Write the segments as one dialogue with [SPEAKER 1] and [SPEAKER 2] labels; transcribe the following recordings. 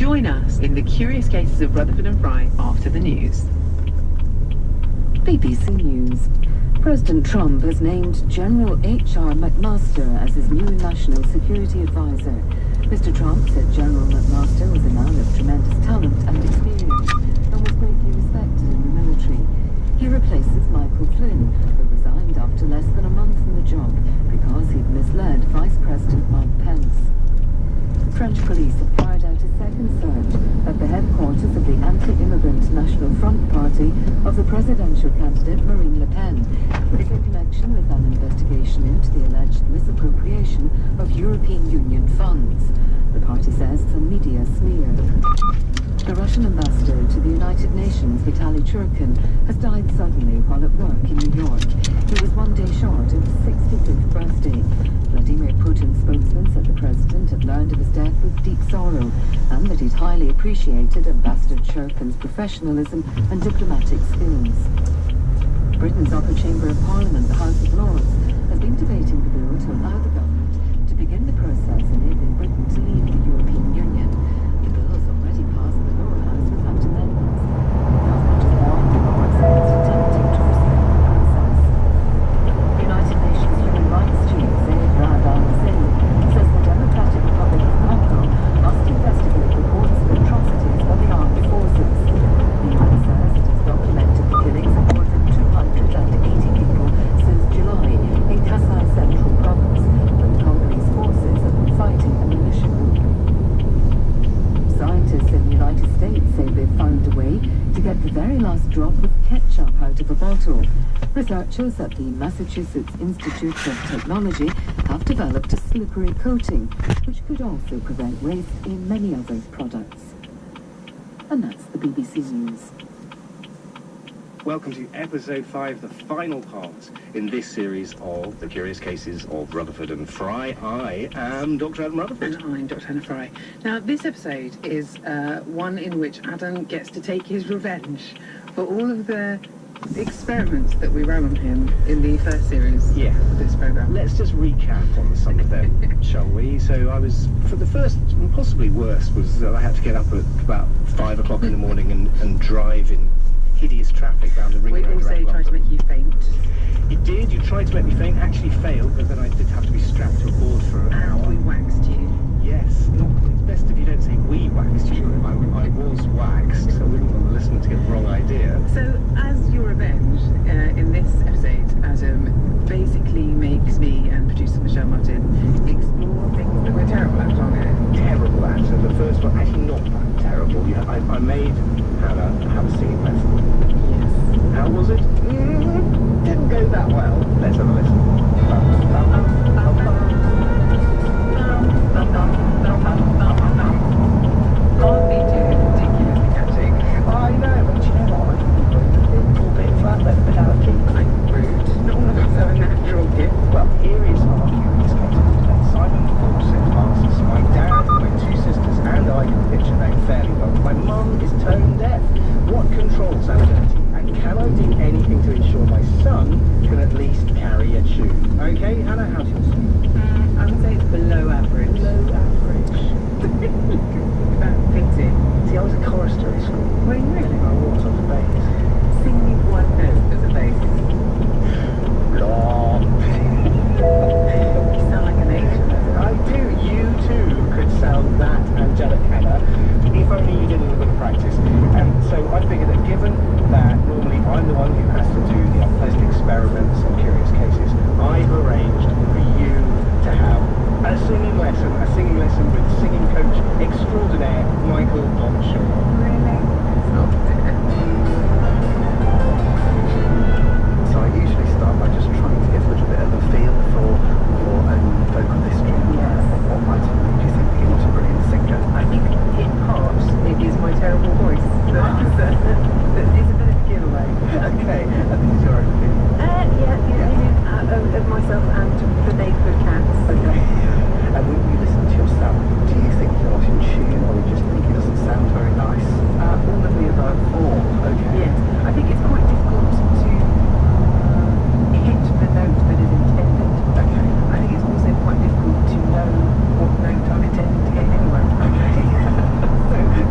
[SPEAKER 1] Join us in the Curious Cases of Rutherford and Fry after the news.
[SPEAKER 2] BBC News. President Trump has named General H.R. McMaster as his new national security advisor. Mr. Trump said General McMaster was a man of tremendous talent and experience and was greatly respected in the military. He replaces Michael Flynn, who resigned after less than a month in the job because he'd misled Vice President Mike Pence. French police have carried out a second search at the headquarters of the anti-immigrant National Front Party of the presidential candidate Marine Le Pen, in connection with an investigation into the alleged misappropriation of European Union funds. The party says it's a media smear. The Russian ambassador to the United Nations, Vitaly Churkin, has died suddenly while at work in New York. He was one day short of his 65th birthday. Vladimir Putin's spokesman said the president had learned of his death with deep sorrow and that he'd highly appreciated Ambassador Churkin's professionalism and diplomatic skills. Britain's upper chamber of Parliament, the House of Lords, has been debating the bill to allow the government to begin the process enabling Britain to leave the European Union. The bill has already passed the lower house without amendments. The government has warned the Lords against attempting to rescind the process. The United Nations Human Rights Chief, says the Democratic Republic of Congo must investigate reports of atrocities by the armed forces. The UN says it has documented the killings of more than 280 people since July in Kasai Central Province, where the Congolese forces have been fighting a militia group. Scientists in the United States say they've found a way to get the very last drop of ketchup out of a bottle. Researchers at the Massachusetts Institute of Technology have developed a slippery coating, which could also prevent waste in many other products. And that's the BBC News.
[SPEAKER 3] Welcome to episode 5, the final part in this series of The Curious Cases of Rutherford and Fry. I am Dr. Adam Rutherford.
[SPEAKER 1] And I'm Dr. Hannah Fry. Now, this episode is one in which Adam gets to take his revenge for all of the experiments that we ran on him in the first series of this programme.
[SPEAKER 3] Let's just recap on some of them, shall we? So I was, for the first, and possibly worst, was that I had to get up at about 5 o'clock in the morning and drive in hideous traffic down the ring road.
[SPEAKER 1] We also tried to make you faint.
[SPEAKER 3] You did, you tried to make me faint, actually failed, but then I did have to be strapped to a board for an hour.
[SPEAKER 1] And we waxed you.
[SPEAKER 3] Yes, it's best if you don't say we waxed you. I was waxed, so I wouldn't want the listener to get the wrong idea.
[SPEAKER 1] So, as your revenge, in this episode, Adam basically makes me and producer Michelle Martin explore things that we're terrible at, aren't we?
[SPEAKER 3] Terrible at. So the first one, actually not that terrible. Yeah, I made Hannah have a singing lesson. Yes. How was it? Didn't go that well. Let's have a listen.
[SPEAKER 1] Can't be too ridiculously catchy.
[SPEAKER 3] I know, but you know what? A little bit flat, but out of key.
[SPEAKER 1] I'm rude. Not all of us have a natural gift.
[SPEAKER 3] Well, here is our curious case of today. Simon Fawcett asks, my dad, my 2 sisters and I can picture them fairly well. My mum is tone deaf. What controls our ability? And can I do anything to ensure my son can at least carry a tune? Okay, Hannah, how's your sleep?
[SPEAKER 1] I would say it's below average.
[SPEAKER 3] Below average.
[SPEAKER 1] About 50.
[SPEAKER 3] See, I was a chorister at school.
[SPEAKER 1] Were you really?
[SPEAKER 3] I was on the bass.
[SPEAKER 1] Sing me one note as a bass.
[SPEAKER 3] Blah.
[SPEAKER 1] You sound like an angel.
[SPEAKER 3] I do. You too could sound that angelic, Hannah, if only you did a little bit of practice. And so I figured that given that normally I'm the one who has to do the utmost experiments and curious cases, I've arranged for you to have a singing lesson with singing coach extraordinaire Michael Bonshaw.
[SPEAKER 1] Really? Stop it.
[SPEAKER 4] So I usually start by just trying to get a little bit of a feel for your own vocal history.
[SPEAKER 1] Yes.
[SPEAKER 4] What might make you think that you're not a brilliant singer?
[SPEAKER 1] I think in part it is my terrible voice that is a bit of a giveaway.
[SPEAKER 4] Okay, and this is your own opinion.
[SPEAKER 1] Of myself and the neighbourhood cats.
[SPEAKER 4] Okay. And when you listen to yourself, do you think you're not in tune, or you just think it doesn't sound very nice?
[SPEAKER 1] All of the above.
[SPEAKER 4] Or, okay.
[SPEAKER 1] Yes. I think it's quite difficult to hit the note that is intended.
[SPEAKER 4] Okay.
[SPEAKER 1] I think it's also quite difficult to know what note I'm intending to hit anyway.
[SPEAKER 4] Okay. So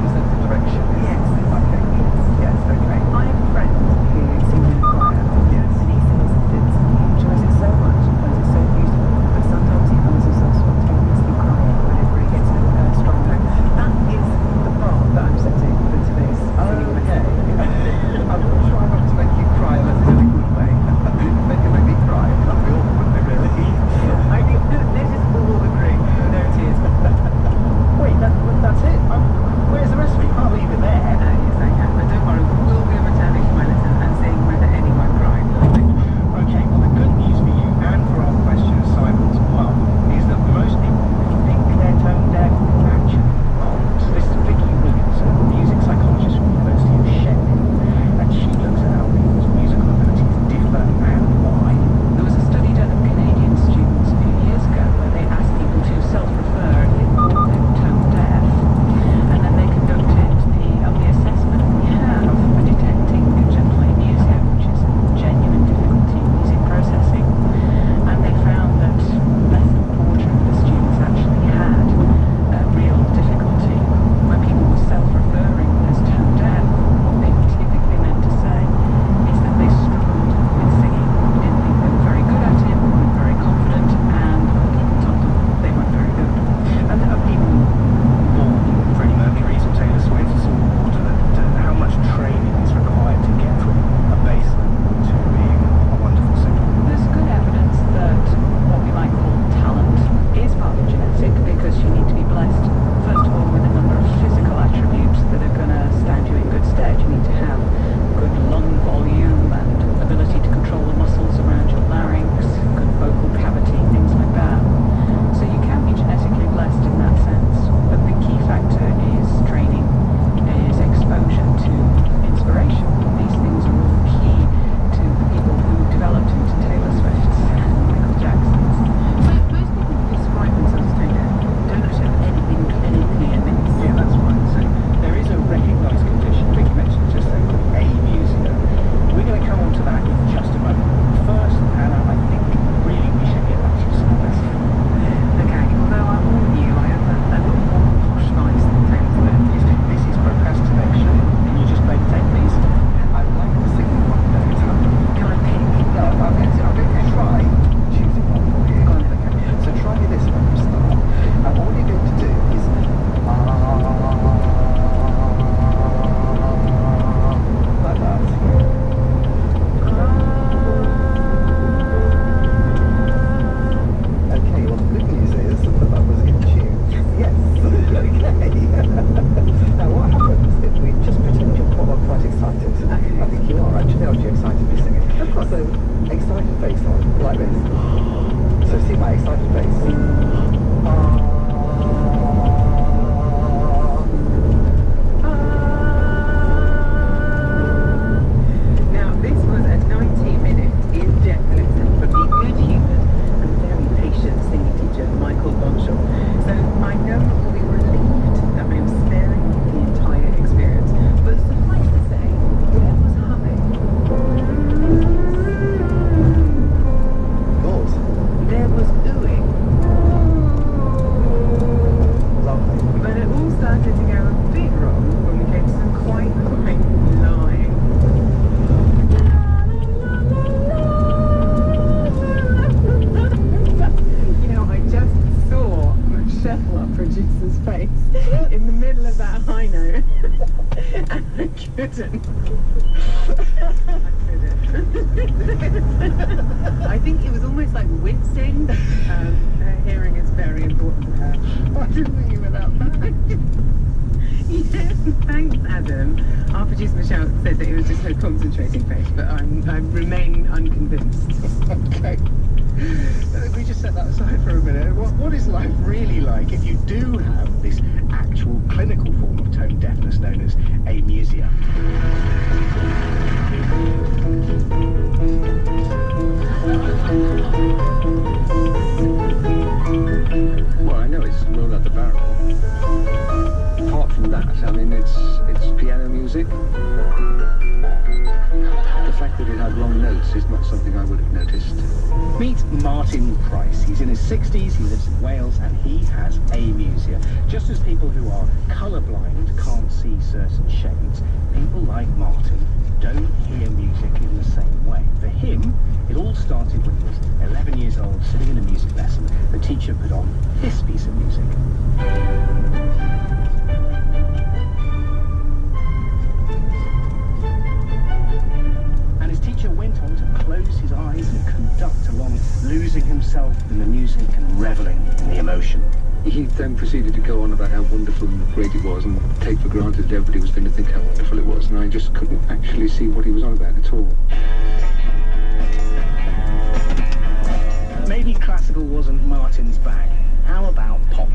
[SPEAKER 1] producer's face in the middle of that high note. And I couldn't. I think it was almost like wincing. Her hearing is very important to her.
[SPEAKER 3] I didn't think you were that bad.
[SPEAKER 1] Yes, thanks, Adam. Our producer Michelle said that it was just her concentrating face, but I remain unconvinced.
[SPEAKER 3] Okay. If we just set that aside for a minute, what is life really like if you do have this actual clinical form of tone deafness known as amusia?
[SPEAKER 5] Well, I know it's roll out the barrel. Apart from that, I mean, it's piano music. The fact that it had long notes is not something I would have noticed.
[SPEAKER 3] Meet Martin Price. He's in his 60s, he lives in Wales, and he has amusia. Just as people who are colourblind can't see certain shades, people like Martin don't hear music in the same way. For him, it all started when he was 11 years old, sitting in a music lesson. The teacher put on this piece of music. And his teacher went on to close his eyes and conduct along, losing himself in the music and revelling in the emotion.
[SPEAKER 5] He then proceeded to go on about how wonderful and great it was and take for granted that everybody was going to think how wonderful it was, and I just couldn't actually see what he was on about at all.
[SPEAKER 3] Maybe classical wasn't Martin's bag. How about pop?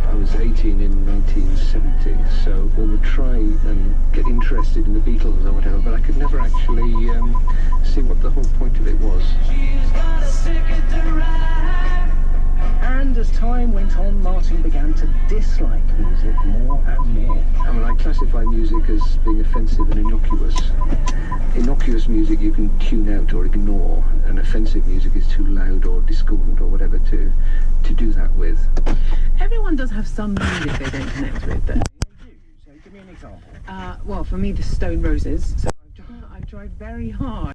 [SPEAKER 5] I was 18 in 1970, so one would try and get interested in the Beatles or whatever, but I could never actually see what the whole point of it was.
[SPEAKER 3] And as time went on, Martin began to dislike music more and more.
[SPEAKER 5] I mean, I classify music as being offensive and innocuous. Innocuous music you can tune out or ignore, and offensive music is too loud or discordant or whatever to do that with.
[SPEAKER 1] Everyone does have some music they don't connect with, though.
[SPEAKER 3] So give me an example.
[SPEAKER 1] Well, for me, the Stone Roses. So I've tried very hard.